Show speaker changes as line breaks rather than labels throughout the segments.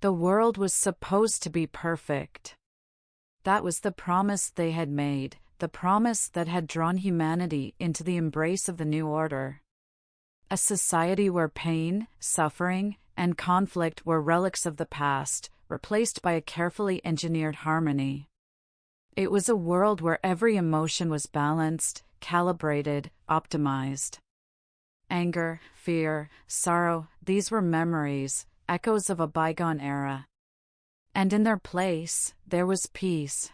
The world was supposed to be perfect. That was the promise they had made, the promise that had drawn humanity into the embrace of the new order. A society where pain, suffering, and conflict were relics of the past, replaced by a carefully engineered harmony. It was a world where every emotion was balanced, calibrated, optimized. Anger, fear, sorrow, these were memories, echoes of a bygone era. And in their place, there was peace.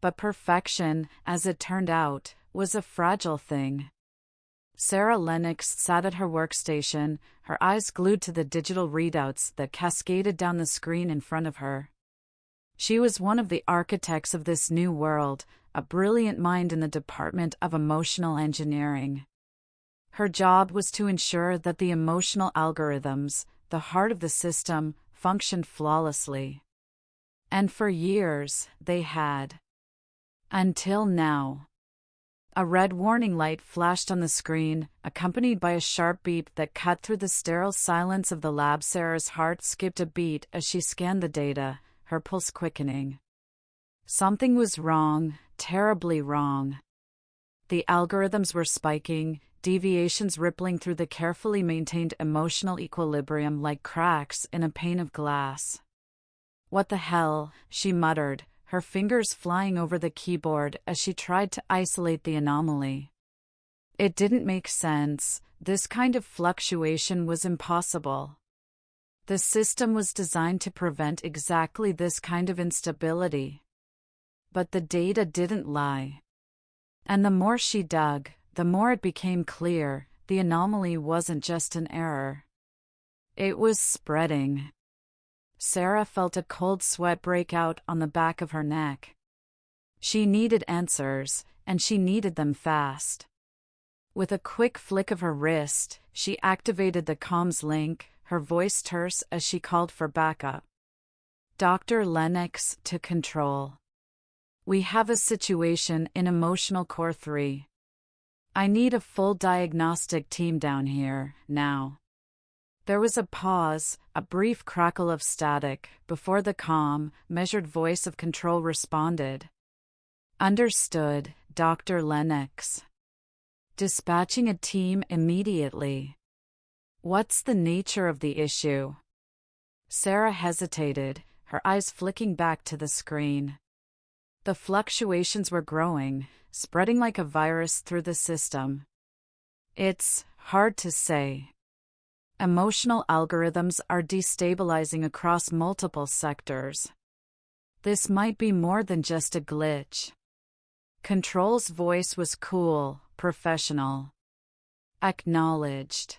But perfection, as it turned out, was a fragile thing. Sarah Lennox sat at her workstation, her eyes glued to the digital readouts that cascaded down the screen in front of her. She was one of the architects of this new world, a brilliant mind in the Department of Emotional Engineering. Her job was to ensure that the emotional algorithms, the heart of the system, functioned flawlessly. And for years, they had. Until now. A red warning light flashed on the screen, accompanied by a sharp beep that cut through the sterile silence of the lab. Sarah's heart skipped a beat as she scanned the data, her pulse quickening. Something was wrong, terribly wrong. The algorithms were spiking, deviations rippling through the carefully maintained emotional equilibrium like cracks in a pane of glass. "What the hell?" she muttered, her fingers flying over the keyboard as she tried to isolate the anomaly. It didn't make sense. This kind of fluctuation was impossible. The system was designed to prevent exactly this kind of instability. But the data didn't lie. And the more she dug, the more it became clear, the anomaly wasn't just an error. It was spreading. Sarah felt a cold sweat break out on the back of her neck. She needed answers, and she needed them fast. With a quick flick of her wrist, she activated the comms link, her voice terse as she called for backup. "Dr. Lennox, to control. We have a situation in Emotional Core 3. I need a full diagnostic team down here, now." There was a pause, a brief crackle of static, before the calm, measured voice of control responded. "Understood, Dr. Lennox. Dispatching a team immediately. What's the nature of the issue?" Sarah hesitated, her eyes flicking back to the screen. The fluctuations were growing, spreading like a virus through the system. "It's hard to say. Emotional algorithms are destabilizing across multiple sectors. This might be more than just a glitch." Control's voice was cool, professional. "Acknowledged.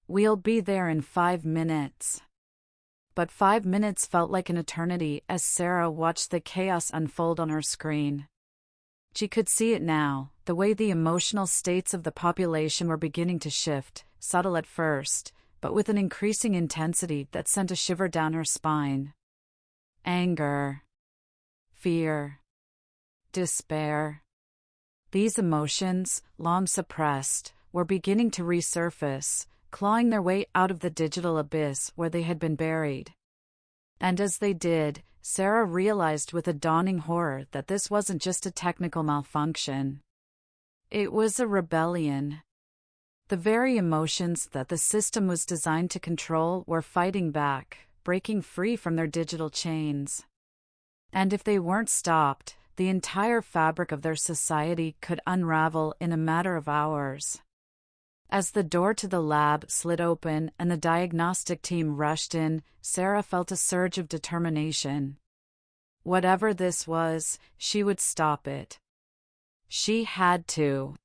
We'll be there in 5 minutes." But 5 minutes felt like an eternity as Sarah watched the chaos unfold on her screen. She could see it now, the way the emotional states of the population were beginning to shift, subtle at first, but with an increasing intensity that sent a shiver down her spine. Anger. Fear. Despair. These emotions, long suppressed, were beginning to resurface, clawing their way out of the digital abyss where they had been buried. And as they did, Sarah realized with a dawning horror that this wasn't just a technical malfunction. It was a rebellion. The very emotions that the system was designed to control were fighting back, breaking free from their digital chains. And if they weren't stopped, the entire fabric of their society could unravel in a matter of hours. As the door to the lab slid open and the diagnostic team rushed in, Sarah felt a surge of determination. Whatever this was, she would stop it. She had to.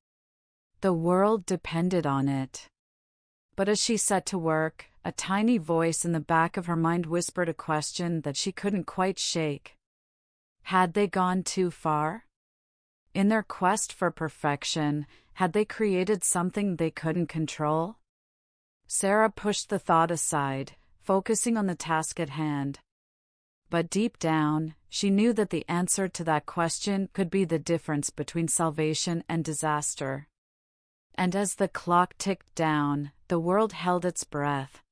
The world depended on it. But as she set to work, a tiny voice in the back of her mind whispered a question that she couldn't quite shake. Had they gone too far? In their quest for perfection, had they created something they couldn't control? Sarah pushed the thought aside, focusing on the task at hand. But deep down, she knew that the answer to that question could be the difference between salvation and disaster. And as the clock ticked down, the world held its breath.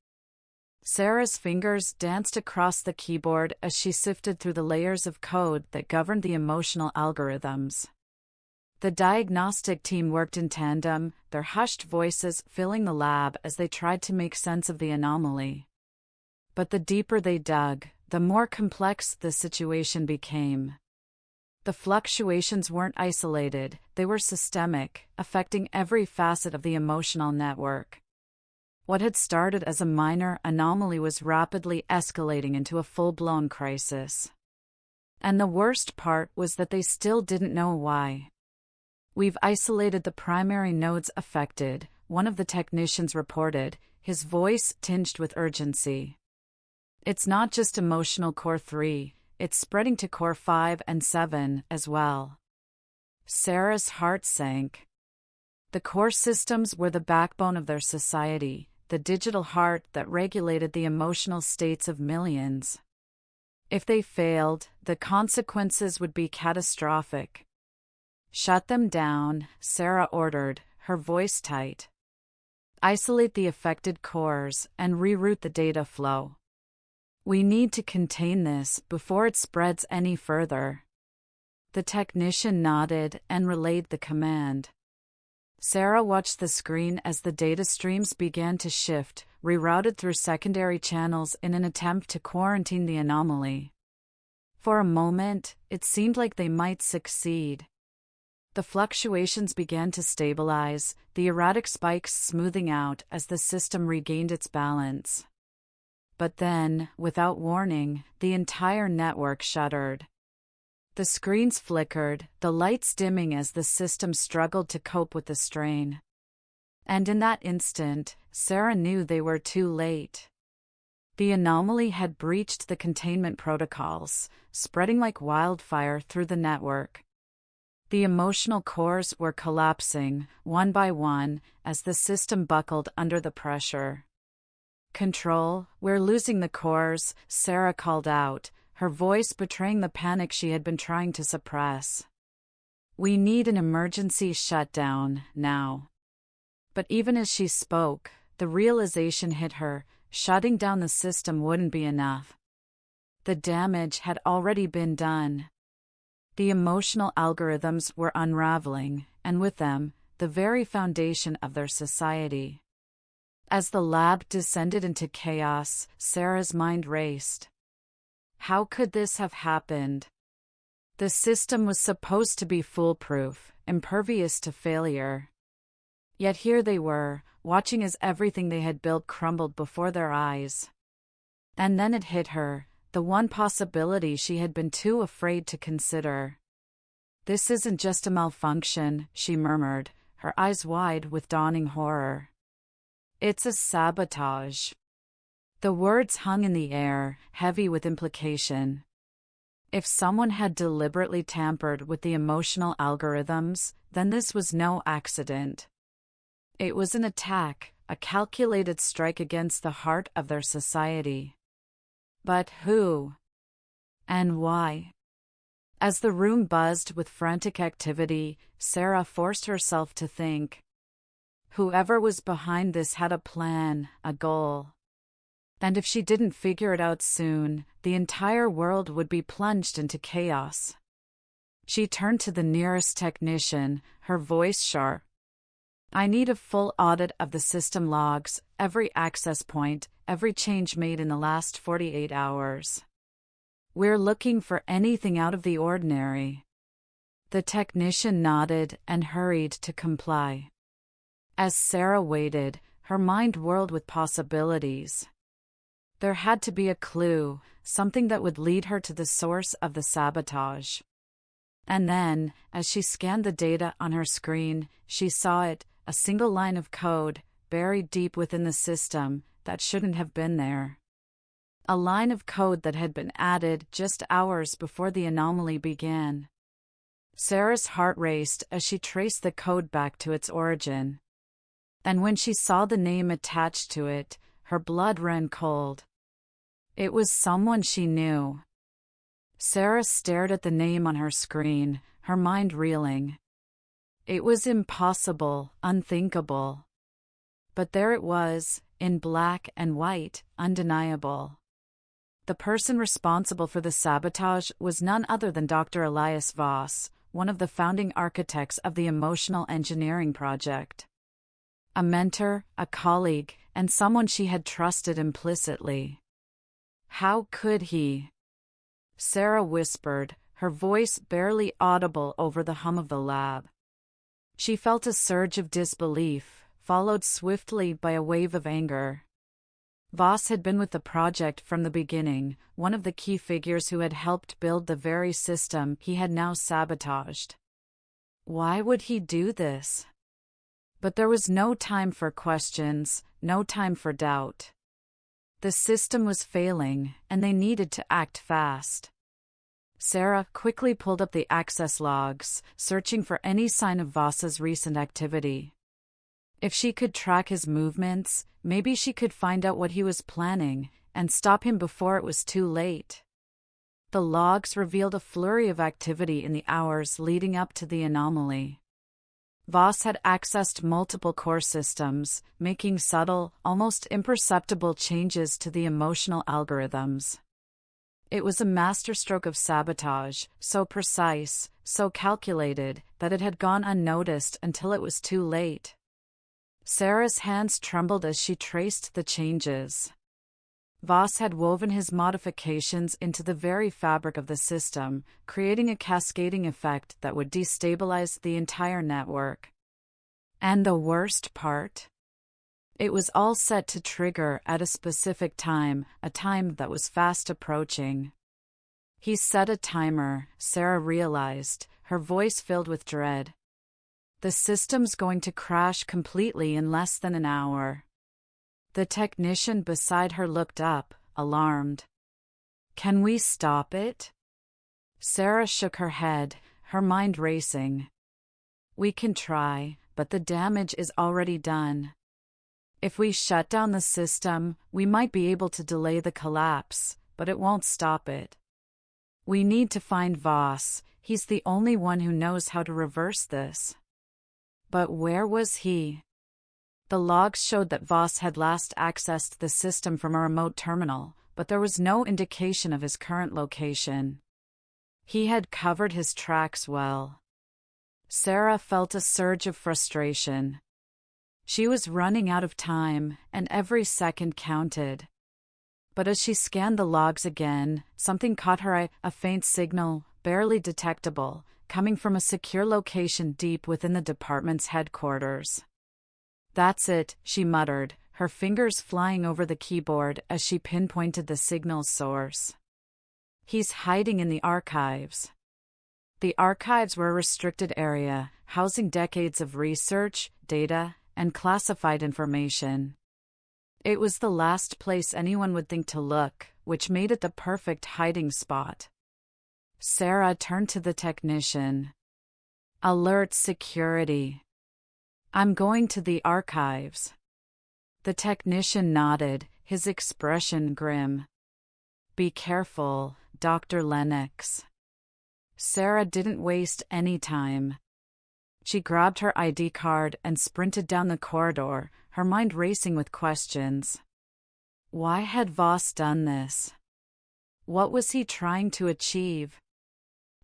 Sarah's fingers danced across the keyboard as she sifted through the layers of code that governed the emotional algorithms. The diagnostic team worked in tandem, their hushed voices filling the lab as they tried to make sense of the anomaly. But the deeper they dug, the more complex the situation became. The fluctuations weren't isolated, they were systemic, affecting every facet of the emotional network. What had started as a minor anomaly was rapidly escalating into a full-blown crisis. And the worst part was that they still didn't know why. "We've isolated the primary nodes affected," one of the technicians reported, his voice tinged with urgency. "It's not just emotional core 3, it's spreading to core 5 and 7 as well." Sarah's heart sank. The core systems were the backbone of their society, the digital heart that regulated the emotional states of millions. If they failed, the consequences would be catastrophic. "Shut them down," Sarah ordered, her voice tight. "Isolate the affected cores and reroute the data flow. We need to contain this before it spreads any further." The technician nodded and relayed the command. Sarah watched the screen as the data streams began to shift, rerouted through secondary channels in an attempt to quarantine the anomaly. For a moment, it seemed like they might succeed. The fluctuations began to stabilize, the erratic spikes smoothing out as the system regained its balance. But then, without warning, the entire network shuddered. The screens flickered, the lights dimming as the system struggled to cope with the strain. And in that instant, Sarah knew they were too late. The anomaly had breached the containment protocols, spreading like wildfire through the network. The emotional cores were collapsing, one by one, as the system buckled under the pressure. "Control, we're losing the cores," Sarah called out, her voice betraying the panic she had been trying to suppress. "We need an emergency shutdown, now." But even as she spoke, the realization hit her, shutting down the system wouldn't be enough. The damage had already been done. The emotional algorithms were unraveling, and with them, the very foundation of their society. As the lab descended into chaos, Sarah's mind raced. How could this have happened? The system was supposed to be foolproof, impervious to failure. Yet here they were, watching as everything they had built crumbled before their eyes. And then it hit her, the one possibility she had been too afraid to consider. "This isn't just a malfunction," she murmured, her eyes wide with dawning horror. "It's a sabotage." The words hung in the air, heavy with implication. If someone had deliberately tampered with the emotional algorithms, then this was no accident. It was an attack, a calculated strike against the heart of their society. But who? And why? As the room buzzed with frantic activity, Sarah forced herself to think. Whoever was behind this had a plan, a goal. And if she didn't figure it out soon, the entire world would be plunged into chaos. She turned to the nearest technician, her voice sharp. "I need a full audit of the system logs, every access point, every change made in the last 48 hours. We're looking for anything out of the ordinary." The technician nodded and hurried to comply. As Sarah waited, her mind whirled with possibilities. There had to be a clue, something that would lead her to the source of the sabotage. And then, as she scanned the data on her screen, she saw it, a single line of code, buried deep within the system, that shouldn't have been there. A line of code that had been added just hours before the anomaly began. Sarah's heart raced as she traced the code back to its origin. And when she saw the name attached to it, her blood ran cold. It was someone she knew. Sarah stared at the name on her screen, her mind reeling. It was impossible, unthinkable. But there it was, in black and white, undeniable. The person responsible for the sabotage was none other than Dr. Elias Voss, one of the founding architects of the Emotional Engineering Project. A mentor, a colleague, and someone she had trusted implicitly. How could he? Sarah whispered, her voice barely audible over the hum of the lab. She felt a surge of disbelief, followed swiftly by a wave of anger. Voss had been with the project from the beginning, one of the key figures who had helped build the very system he had now sabotaged. Why would he do this? But there was no time for questions, no time for doubt. The system was failing, and they needed to act fast. Sarah quickly pulled up the access logs, searching for any sign of Voss's recent activity. If she could track his movements, maybe she could find out what he was planning, and stop him before it was too late. The logs revealed a flurry of activity in the hours leading up to the anomaly. Voss had accessed multiple core systems, making subtle, almost imperceptible changes to the emotional algorithms. It was a masterstroke of sabotage, so precise, so calculated, that it had gone unnoticed until it was too late. Sarah's hands trembled as she traced the changes. Voss had woven his modifications into the very fabric of the system, creating a cascading effect that would destabilize the entire network. And the worst part? It was all set to trigger at a specific time, a time that was fast approaching. He set a timer, Sarah realized, her voice filled with dread. The system's going to crash completely in less than an hour. The technician beside her looked up, alarmed. Can we stop it? Sarah shook her head, her mind racing. We can try, but the damage is already done. If we shut down the system, we might be able to delay the collapse, but it won't stop it. We need to find Voss, he's the only one who knows how to reverse this. But where was he? The logs showed that Voss had last accessed the system from a remote terminal, but there was no indication of his current location. He had covered his tracks well. Sarah felt a surge of frustration. She was running out of time, and every second counted. But as she scanned the logs again, something caught her eye, a faint signal, barely detectable, coming from a secure location deep within the department's headquarters. That's it, she muttered, her fingers flying over the keyboard as she pinpointed the signal's source. He's hiding in the archives. The archives were a restricted area, housing decades of research, data, and classified information. It was the last place anyone would think to look, which made it the perfect hiding spot. Sarah turned to the technician. Alert security. I'm going to the archives. The technician nodded, his expression grim. Be careful, Dr. Lennox. Sarah didn't waste any time. She grabbed her ID card and sprinted down the corridor, her mind racing with questions. Why had Voss done this? What was he trying to achieve?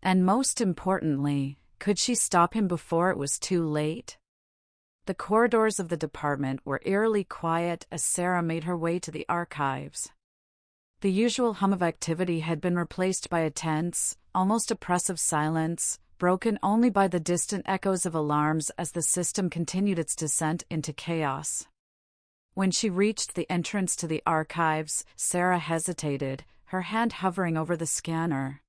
And most importantly, could she stop him before it was too late? The corridors of the department were eerily quiet as Sarah made her way to the archives. The usual hum of activity had been replaced by a tense, almost oppressive silence, broken only by the distant echoes of alarms as the system continued its descent into chaos. When she reached the entrance to the archives, Sarah hesitated, her hand hovering over the scanner.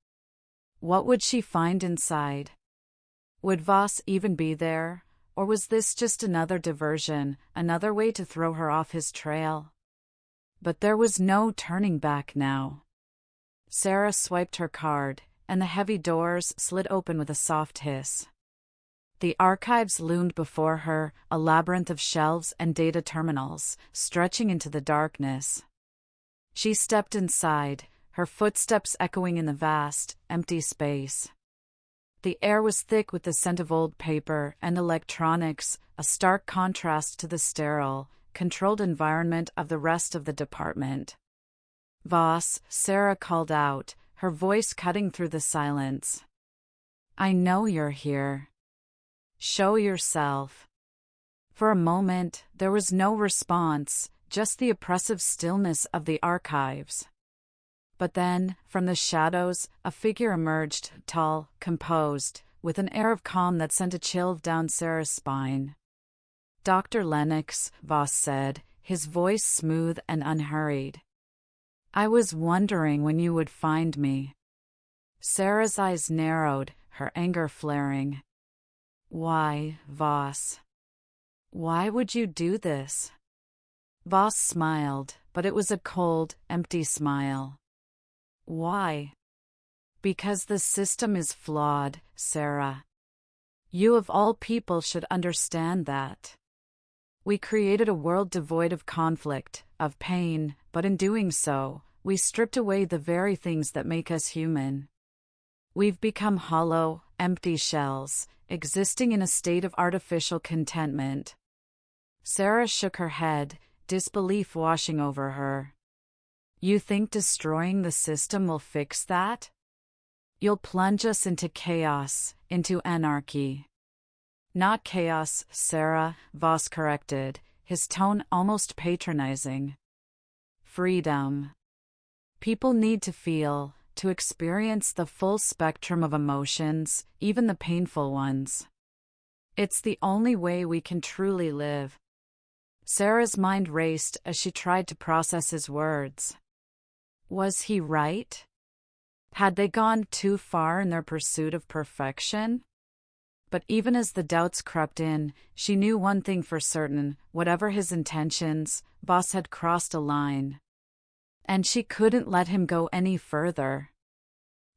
What would she find inside? Would Voss even be there? Or was this just another diversion, another way to throw her off his trail? But there was no turning back now. Sarah swiped her card, and the heavy doors slid open with a soft hiss. The archives loomed before her, a labyrinth of shelves and data terminals, stretching into the darkness. She stepped inside, her footsteps echoing in the vast, empty space. The air was thick with the scent of old paper and electronics, a stark contrast to the sterile, controlled environment of the rest of the department. "Voss," Sarah called out, her voice cutting through the silence. "I know you're here. Show yourself." For a moment, there was no response, just the oppressive stillness of the archives. But then, from the shadows, a figure emerged, tall, composed, with an air of calm that sent a chill down Sarah's spine. "Dr. Lennox," Voss said, his voice smooth and unhurried. "I was wondering when you would find me." Sarah's eyes narrowed, her anger flaring. "Why, Voss? Why would you do this?" Voss smiled, but it was a cold, empty smile. "Why? Because the system is flawed, Sarah. You of all people should understand that. We created a world devoid of conflict, of pain, but in doing so, we stripped away the very things that make us human. We've become hollow, empty shells, existing in a state of artificial contentment." Sarah shook her head, disbelief washing over her. "You think destroying the system will fix that? You'll plunge us into chaos, into anarchy." "Not chaos, Sarah," Voss corrected, his tone almost patronizing. "Freedom. People need to feel, to experience the full spectrum of emotions, even the painful ones. It's the only way we can truly live." Sarah's mind raced as she tried to process his words. Was he right? Had they gone too far in their pursuit of perfection? But even as the doubts crept in, she knew one thing for certain: whatever his intentions, Voss had crossed a line. And she couldn't let him go any further.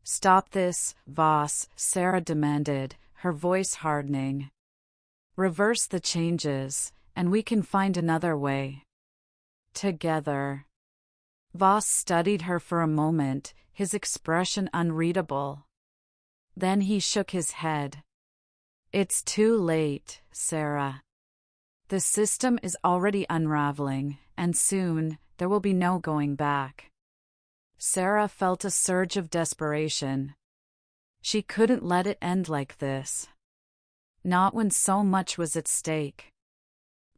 "Stop this, Voss," Sarah demanded, her voice hardening. "Reverse the changes, and we can find another way. Together." Voss studied her for a moment, his expression unreadable. Then he shook his head. "It's too late, Sarah. The system is already unraveling, and soon, there will be no going back." Sarah felt a surge of desperation. She couldn't let it end like this. Not when so much was at stake.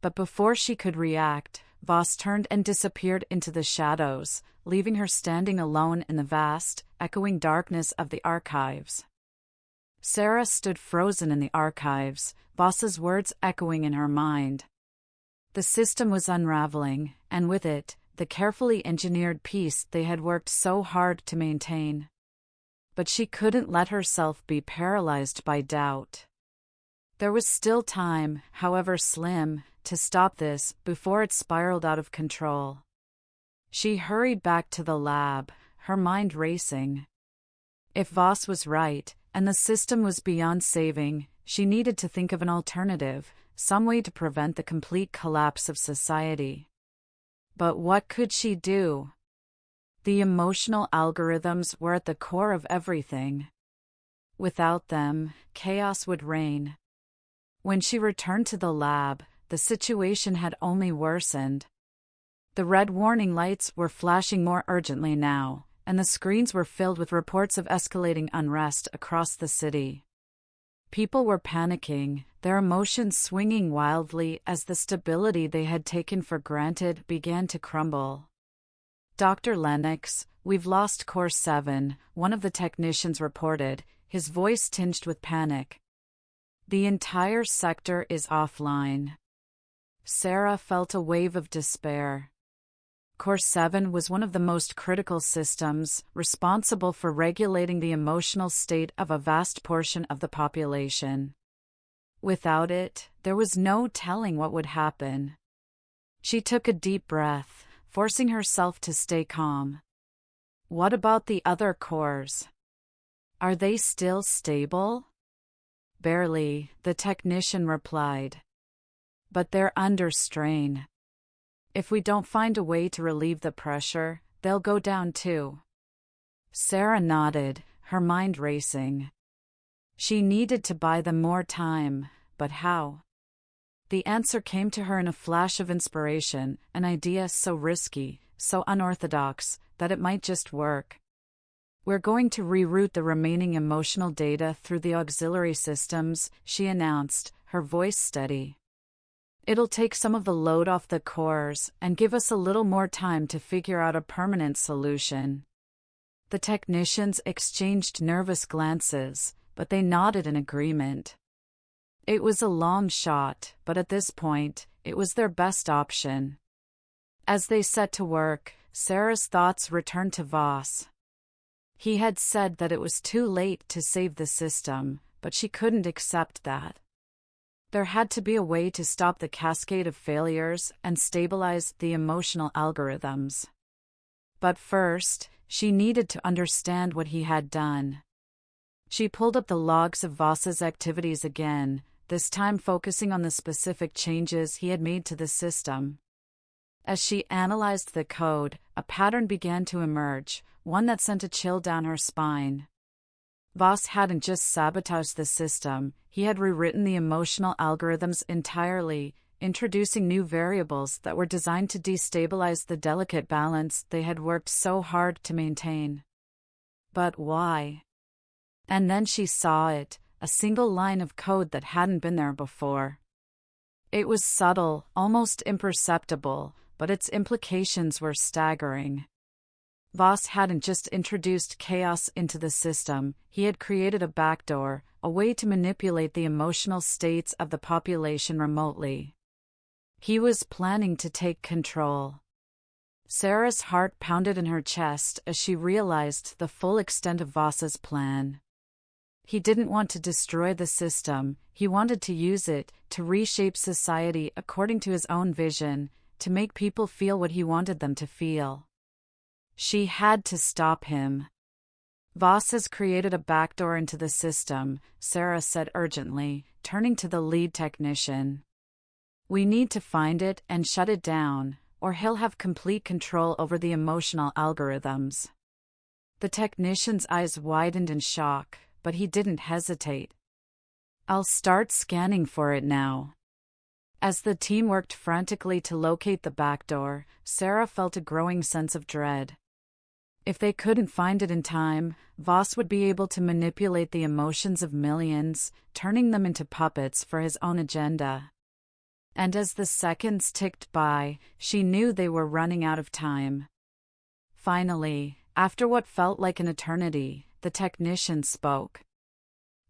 But before she could react, Voss turned and disappeared into the shadows, leaving her standing alone in the vast, echoing darkness of the archives. Sarah stood frozen in the archives, Voss's words echoing in her mind. The system was unraveling, and with it, the carefully engineered peace they had worked so hard to maintain. But she couldn't let herself be paralyzed by doubt. There was still time, however slim, to stop this before it spiraled out of control. She hurried back to the lab, her mind racing. If Voss was right, and the system was beyond saving, she needed to think of an alternative, some way to prevent the complete collapse of society. But what could she do? The emotional algorithms were at the core of everything. Without them, chaos would reign. When she returned to the lab, the situation had only worsened. The red warning lights were flashing more urgently now, and the screens were filled with reports of escalating unrest across the city. People were panicking, their emotions swinging wildly as the stability they had taken for granted began to crumble. "Dr. Lennox, we've lost Core 7, one of the technicians reported, his voice tinged with panic. "The entire sector is offline." Sarah felt a wave of despair. Core 7 was one of the most critical systems, responsible for regulating the emotional state of a vast portion of the population. Without it, there was no telling what would happen. She took a deep breath, forcing herself to stay calm. What about the other cores? Are they still stable? Barely, the technician replied. But they're under strain. If we don't find a way to relieve the pressure, they'll go down too. Sarah nodded, her mind racing. She needed to buy them more time, but how? The answer came to her in a flash of inspiration, an idea so risky, so unorthodox, that it might just work. "We're going to reroute the remaining emotional data through the auxiliary systems," she announced, her voice steady. "It'll take some of the load off the cores and give us a little more time to figure out a permanent solution." The technicians exchanged nervous glances, but they nodded in agreement. It was a long shot, but at this point, it was their best option. As they set to work, Sarah's thoughts returned to Voss. He had said that it was too late to save the system, but she couldn't accept that. There had to be a way to stop the cascade of failures and stabilize the emotional algorithms. But first, she needed to understand what he had done. She pulled up the logs of Voss's activities again, this time focusing on the specific changes he had made to the system. As she analyzed the code, a pattern began to emerge, one that sent a chill down her spine. Voss hadn't just sabotaged the system, he had rewritten the emotional algorithms entirely, introducing new variables that were designed to destabilize the delicate balance they had worked so hard to maintain. But why? And then she saw it, a single line of code that hadn't been there before. It was subtle, almost imperceptible, but its implications were staggering. Voss hadn't just introduced chaos into the system, he had created a backdoor, a way to manipulate the emotional states of the population remotely. He was planning to take control. Sarah's heart pounded in her chest as she realized the full extent of Voss's plan. He didn't want to destroy the system, he wanted to use it to reshape society according to his own vision, to make people feel what he wanted them to feel. She had to stop him. "Voss has created a backdoor into the system," Sarah said urgently, turning to the lead technician. "We need to find it and shut it down, or he'll have complete control over the emotional algorithms." The technician's eyes widened in shock, but he didn't hesitate. "I'll start scanning for it now." As the team worked frantically to locate the backdoor, Sarah felt a growing sense of dread. If they couldn't find it in time, Voss would be able to manipulate the emotions of millions, turning them into puppets for his own agenda. And as the seconds ticked by, she knew they were running out of time. Finally, after what felt like an eternity, the technician spoke.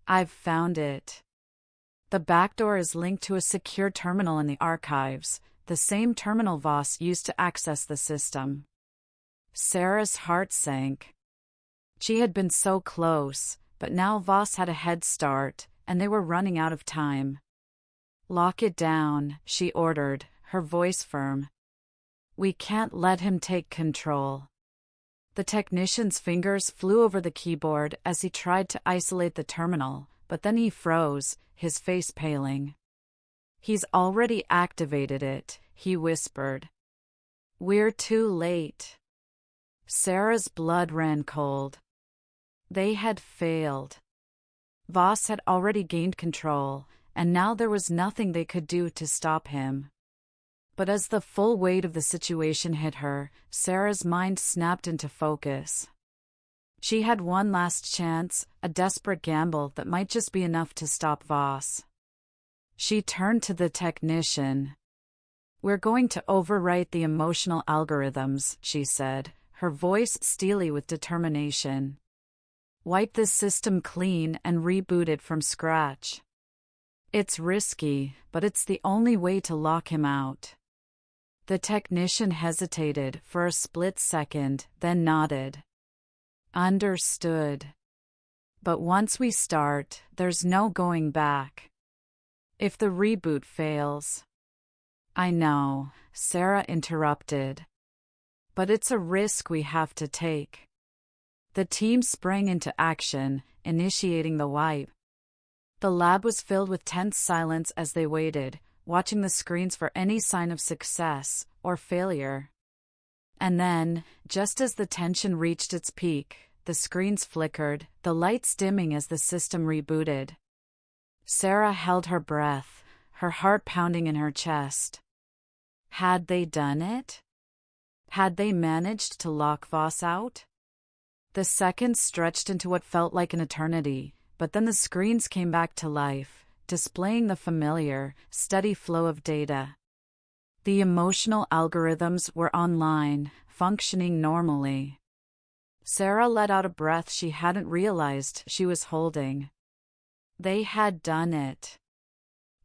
"I've found it. The backdoor is linked to a secure terminal in the archives, the same terminal Voss used to access the system." Sarah's heart sank. She had been so close, but now Voss had a head start, and they were running out of time. "Lock it down," she ordered, her voice firm. "We can't let him take control." The technician's fingers flew over the keyboard as he tried to isolate the terminal, but then he froze, his face paling. "He's already activated it," he whispered. "We're too late." Sarah's blood ran cold. They had failed. Voss had already gained control, and now there was nothing they could do to stop him. But as the full weight of the situation hit her, Sarah's mind snapped into focus. She had one last chance, a desperate gamble that might just be enough to stop Voss. She turned to the technician. "We're going to overwrite the emotional algorithms," she said, her voice steely with determination. "Wipe this system clean and reboot it from scratch. It's risky, but it's the only way to lock him out." The technician hesitated for a split second, then nodded. "Understood. But once we start, there's no going back. If the reboot fails—" "I know," Sarah interrupted. "But it's a risk we have to take." The team sprang into action, initiating the wipe. The lab was filled with tense silence as they waited, watching the screens for any sign of success or failure. And then, just as the tension reached its peak, the screens flickered, the lights dimming as the system rebooted. Sarah held her breath, her heart pounding in her chest. Had they done it? Had they managed to lock Voss out? The seconds stretched into what felt like an eternity, but then the screens came back to life, displaying the familiar, steady flow of data. The emotional algorithms were online, functioning normally. Sarah let out a breath she hadn't realized she was holding. They had done it.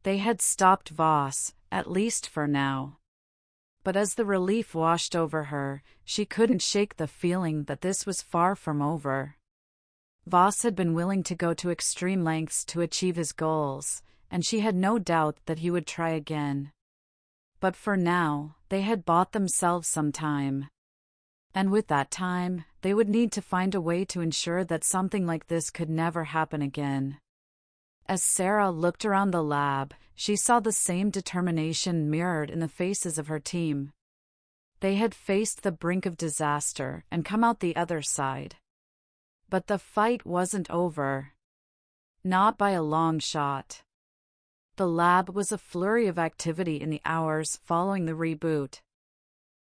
They had stopped Voss, at least for now. But as the relief washed over her, she couldn't shake the feeling that this was far from over. Voss had been willing to go to extreme lengths to achieve his goals, and she had no doubt that he would try again. But for now, they had bought themselves some time. And with that time, they would need to find a way to ensure that something like this could never happen again. As Sarah looked around the lab, she saw the same determination mirrored in the faces of her team. They had faced the brink of disaster and come out the other side. But the fight wasn't over. Not by a long shot. The lab was a flurry of activity in the hours following the reboot.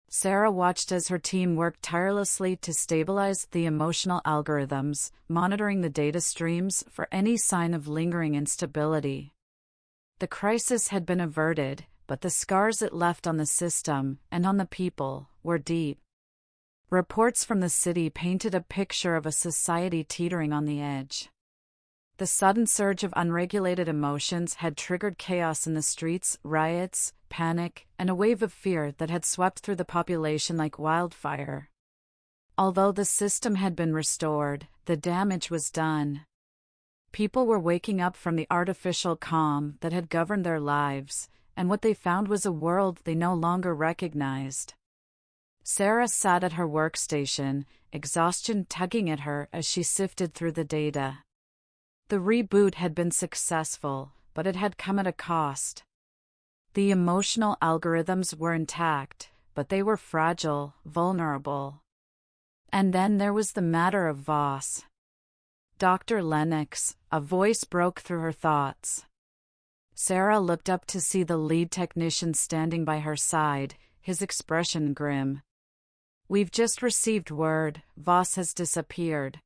Sarah watched as her team worked tirelessly to stabilize the emotional algorithms, monitoring the data streams for any sign of lingering instability. The crisis had been averted, but the scars it left on the system and on the people were deep. Reports from the city painted a picture of a society teetering on the edge. The sudden surge of unregulated emotions had triggered chaos in the streets, riots, panic, and a wave of fear that had swept through the population like wildfire. Although the system had been restored, the damage was done. People were waking up from the artificial calm that had governed their lives, and what they found was a world they no longer recognized. Sarah sat at her workstation, exhaustion tugging at her as she sifted through the data. The reboot had been successful, but it had come at a cost. The emotional algorithms were intact, but they were fragile, vulnerable. And then there was the matter of Voss. Dr. Lennox, a voice broke through her thoughts. Sarah looked up to see the lead technician standing by her side, his expression grim. "We've just received word, Voss has disappeared.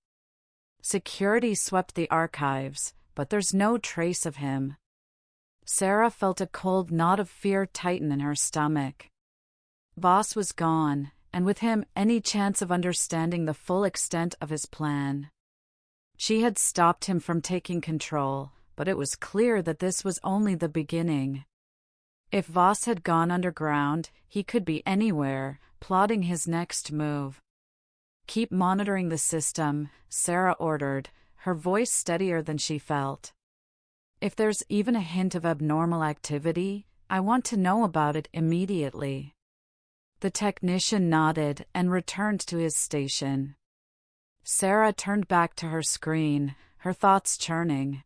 Security swept the archives, but there's no trace of him." Sarah felt a cold knot of fear tighten in her stomach. Voss was gone, and with him any chance of understanding the full extent of his plan. She had stopped him from taking control, but it was clear that this was only the beginning. If Voss had gone underground, he could be anywhere, plotting his next move. "Keep monitoring the system," Sarah ordered, her voice steadier than she felt. "If there's even a hint of abnormal activity, I want to know about it immediately." The technician nodded and returned to his station. Sarah turned back to her screen, her thoughts churning.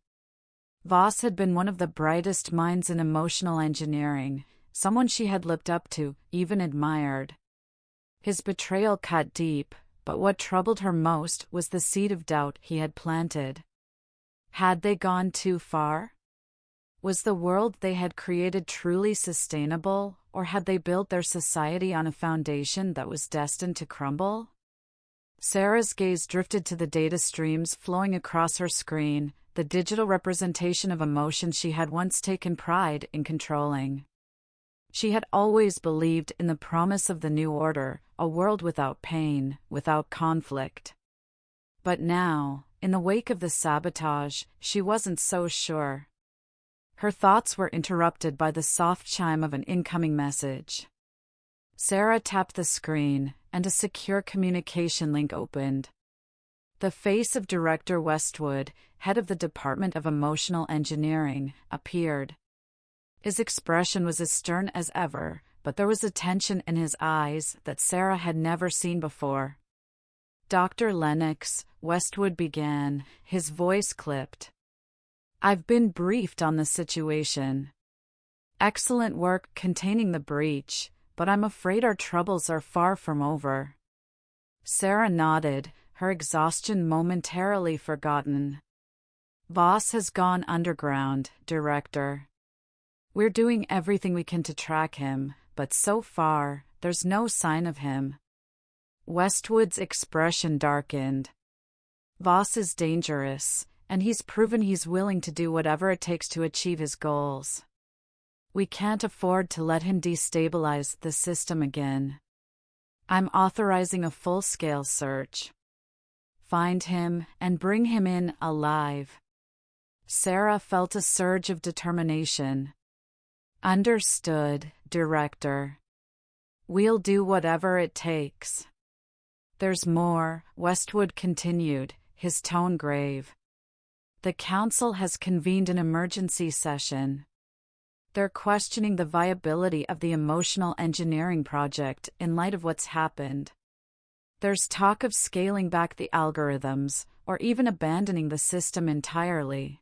Voss had been one of the brightest minds in emotional engineering, someone she had looked up to, even admired. His betrayal cut deep, but what troubled her most was the seed of doubt he had planted. Had they gone too far? Was the world they had created truly sustainable, or had they built their society on a foundation that was destined to crumble? Sarah's gaze drifted to the data streams flowing across her screen, the digital representation of emotions she had once taken pride in controlling. She had always believed in the promise of the new order, a world without pain, without conflict. But now, in the wake of the sabotage, she wasn't so sure. Her thoughts were interrupted by the soft chime of an incoming message. Sarah tapped the screen, and a secure communication link opened. The face of Director Westwood, head of the Department of Emotional Engineering, appeared. His expression was as stern as ever, but there was a tension in his eyes that Sarah had never seen before. "Dr. Lennox," Westwood began, his voice clipped. "I've been briefed on the situation. Excellent work containing the breach, but I'm afraid our troubles are far from over." Sarah nodded, her exhaustion momentarily forgotten. "Voss has gone underground, Director." We're doing everything we can to track him, but so far, there's no sign of him. Westwood's expression darkened. Voss is dangerous, and he's proven he's willing to do whatever it takes to achieve his goals. We can't afford to let him destabilize the system again. I'm authorizing a full-scale search. Find him and bring him in alive. Sarah felt a surge of determination. Understood, Director. We'll do whatever it takes. There's more, Westwood continued, his tone grave. The Council has convened an emergency session. They're questioning the viability of the emotional engineering project in light of what's happened. There's talk of scaling back the algorithms, or even abandoning the system entirely.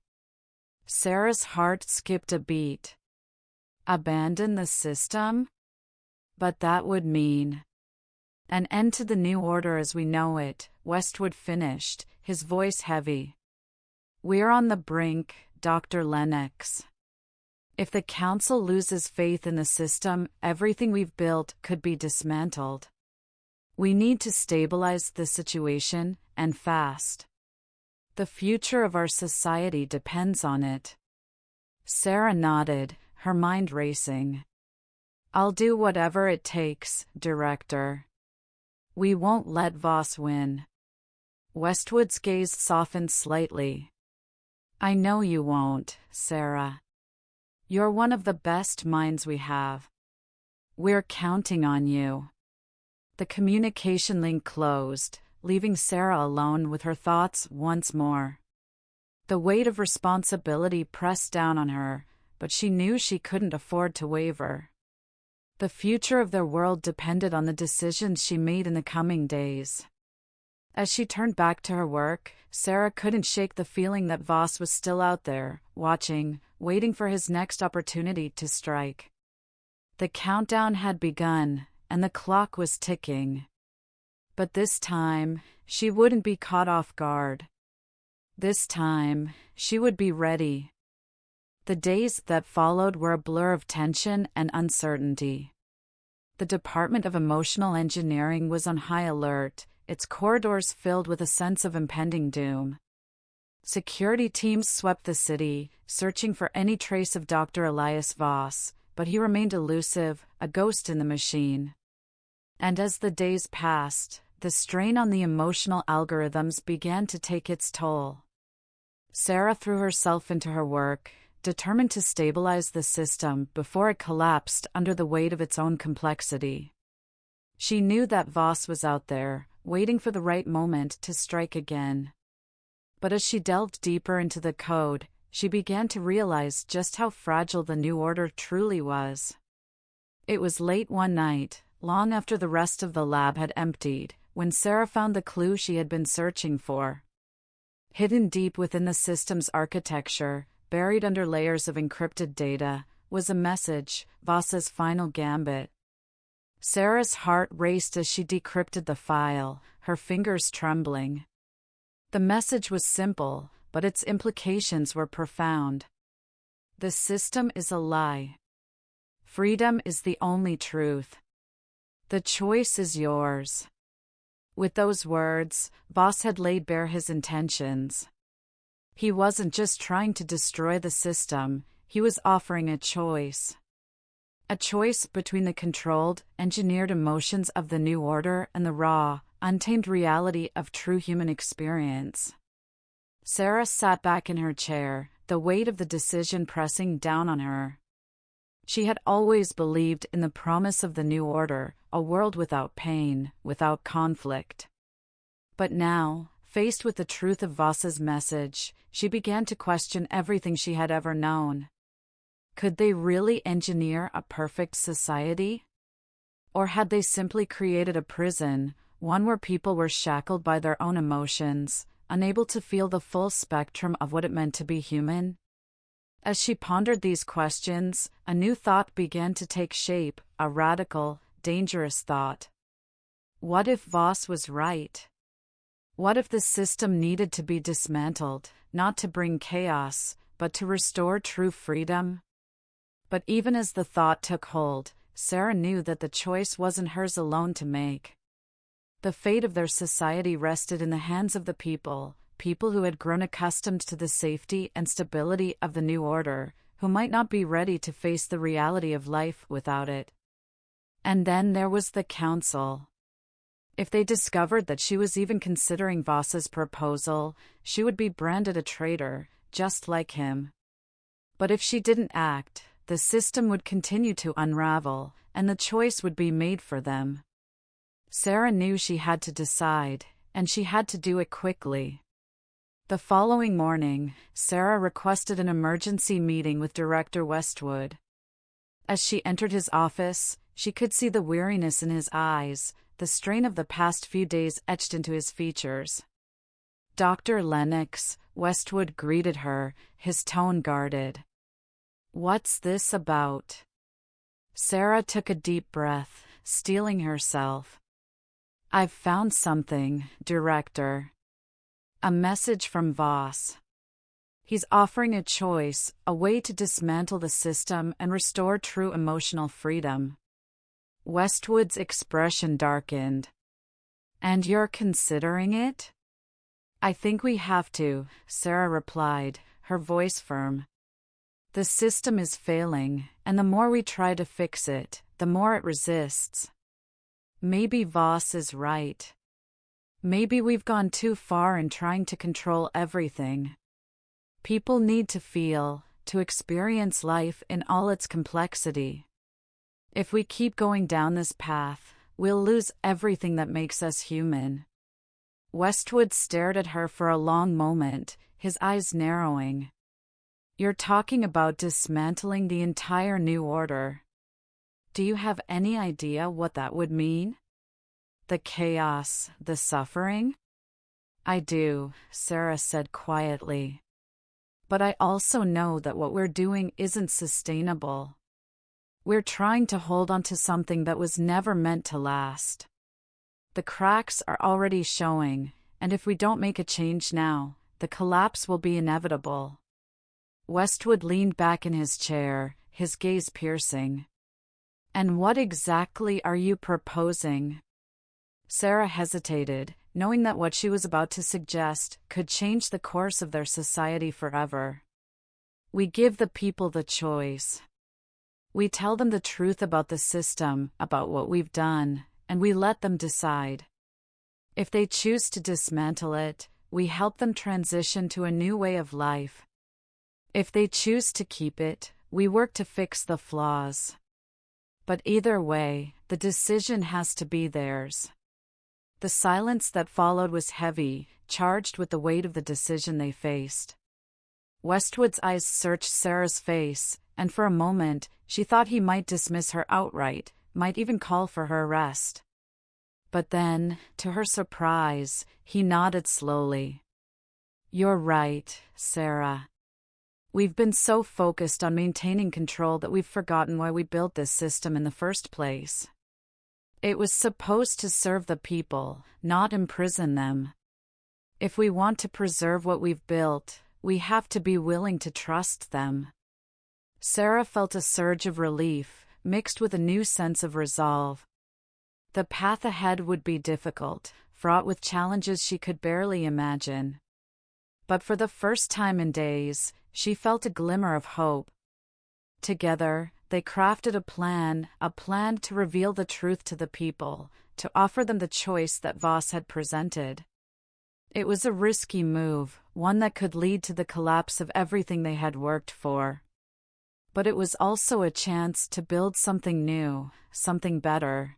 Sarah's heart skipped a beat. Abandon the system? But that would mean an end to the new order as we know it, Westwood finished, his voice heavy. We're on the brink, Dr. Lennox. If the Council loses faith in the system, everything we've built could be dismantled. We need to stabilize the situation, and fast. The future of our society depends on it. Sarah nodded, her mind racing. I'll do whatever it takes, Director. We won't let Voss win. Westwood's gaze softened slightly. I know you won't, Sarah. You're one of the best minds we have. We're counting on you. The communication link closed, leaving Sarah alone with her thoughts once more. The weight of responsibility pressed down on her, but she knew she couldn't afford to waver. The future of their world depended on the decisions she made in the coming days. As she turned back to her work, Sarah couldn't shake the feeling that Voss was still out there, watching, waiting for his next opportunity to strike. The countdown had begun, and the clock was ticking. But this time, she wouldn't be caught off guard. This time, she would be ready. The days that followed were a blur of tension and uncertainty. The Department of Emotional Engineering was on high alert, its corridors filled with a sense of impending doom. Security teams swept the city, searching for any trace of Dr. Elias Voss, but he remained elusive, a ghost in the machine. And as the days passed, the strain on the emotional algorithms began to take its toll. Sarah threw herself into her work, determined to stabilize the system before it collapsed under the weight of its own complexity. She knew that Voss was out there, waiting for the right moment to strike again. But as she delved deeper into the code, she began to realize just how fragile the new order truly was. It was late one night, long after the rest of the lab had emptied, when Sarah found the clue she had been searching for. Hidden deep within the system's architecture, buried under layers of encrypted data, was a message, Voss's final gambit. Sarah's heart raced as she decrypted the file, her fingers trembling. The message was simple, but its implications were profound. The system is a lie. Freedom is the only truth. The choice is yours. With those words, Voss had laid bare his intentions. He wasn't just trying to destroy the system, he was offering a choice. A choice between the controlled, engineered emotions of the new order and the raw, untamed reality of true human experience. Sarah sat back in her chair, the weight of the decision pressing down on her. She had always believed in the promise of the new order, a world without pain, without conflict. But now, faced with the truth of Voss's message, she began to question everything she had ever known. Could they really engineer a perfect society? Or had they simply created a prison, one where people were shackled by their own emotions, unable to feel the full spectrum of what it meant to be human? As she pondered these questions, a new thought began to take shape, a radical, dangerous thought. What if Voss was right? What if the system needed to be dismantled, not to bring chaos, but to restore true freedom? But even as the thought took hold, Sarah knew that the choice wasn't hers alone to make. The fate of their society rested in the hands of the people who had grown accustomed to the safety and stability of the new order, who might not be ready to face the reality of life without it. And then there was the council. If they discovered that she was even considering Voss's proposal, she would be branded a traitor, just like him. But if she didn't act, the system would continue to unravel, and the choice would be made for them. Sarah knew she had to decide, and she had to do it quickly. The following morning, Sarah requested an emergency meeting with Director Westwood. As she entered his office, she could see the weariness in his eyes, the strain of the past few days etched into his features. "Dr. Lennox," Westwood greeted her, his tone guarded. "What's this about?" Sarah took a deep breath, steeling herself. "I've found something, Director. A message from Voss. He's offering a choice, a way to dismantle the system and restore true emotional freedom." Westwood's expression darkened. "And you're considering it?" "I think we have to," Sarah replied, her voice firm. "The system is failing, and the more we try to fix it, the more it resists. Maybe Voss is right. Maybe we've gone too far in trying to control everything. People need to feel, to experience life in all its complexity. If we keep going down this path, we'll lose everything that makes us human." Westwood stared at her for a long moment, his eyes narrowing. "You're talking about dismantling the entire new order. Do you have any idea what that would mean? The chaos, the suffering?" "I do," Sarah said quietly. "But I also know that what we're doing isn't sustainable. We're trying to hold on to something that was never meant to last. The cracks are already showing, and if we don't make a change now, the collapse will be inevitable." Westwood leaned back in his chair, his gaze piercing. "And what exactly are you proposing?" Sarah hesitated, knowing that what she was about to suggest could change the course of their society forever. "We give the people the choice. We tell them the truth about the system, about what we've done, and we let them decide. If they choose to dismantle it, we help them transition to a new way of life. If they choose to keep it, we work to fix the flaws. But either way, the decision has to be theirs." The silence that followed was heavy, charged with the weight of the decision they faced. Westwood's eyes searched Sarah's face, and for a moment, she thought he might dismiss her outright, might even call for her arrest. But then, to her surprise, he nodded slowly. "You're right, Sarah. We've been so focused on maintaining control that we've forgotten why we built this system in the first place. It was supposed to serve the people, not imprison them. If we want to preserve what we've built, we have to be willing to trust them." Sarah felt a surge of relief, mixed with a new sense of resolve. The path ahead would be difficult, fraught with challenges she could barely imagine. But for the first time in days, she felt a glimmer of hope. Together, they crafted a plan to reveal the truth to the people, to offer them the choice that Voss had presented. It was a risky move, one that could lead to the collapse of everything they had worked for. But it was also a chance to build something new, something better.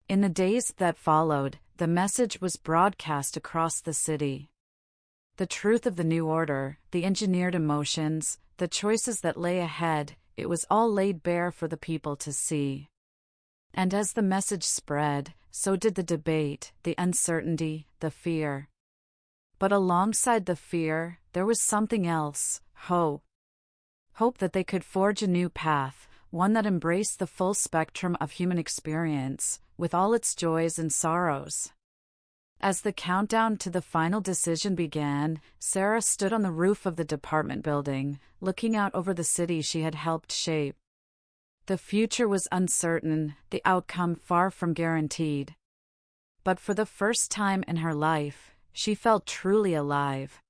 In the days that followed, the message was broadcast across the city. The truth of the new order, the engineered emotions, the choices that lay ahead, it was all laid bare for the people to see. And as the message spread, so did the debate, the uncertainty, the fear. But alongside the fear, there was something else, hope. Hope that they could forge a new path, one that embraced the full spectrum of human experience, with all its joys and sorrows. As the countdown to the final decision began, Sarah stood on the roof of the department building, looking out over the city she had helped shape. The future was uncertain, the outcome far from guaranteed. But for the first time in her life, she felt truly alive.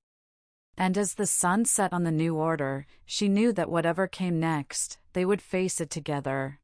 And as the sun set on the new order, she knew that whatever came next, they would face it together.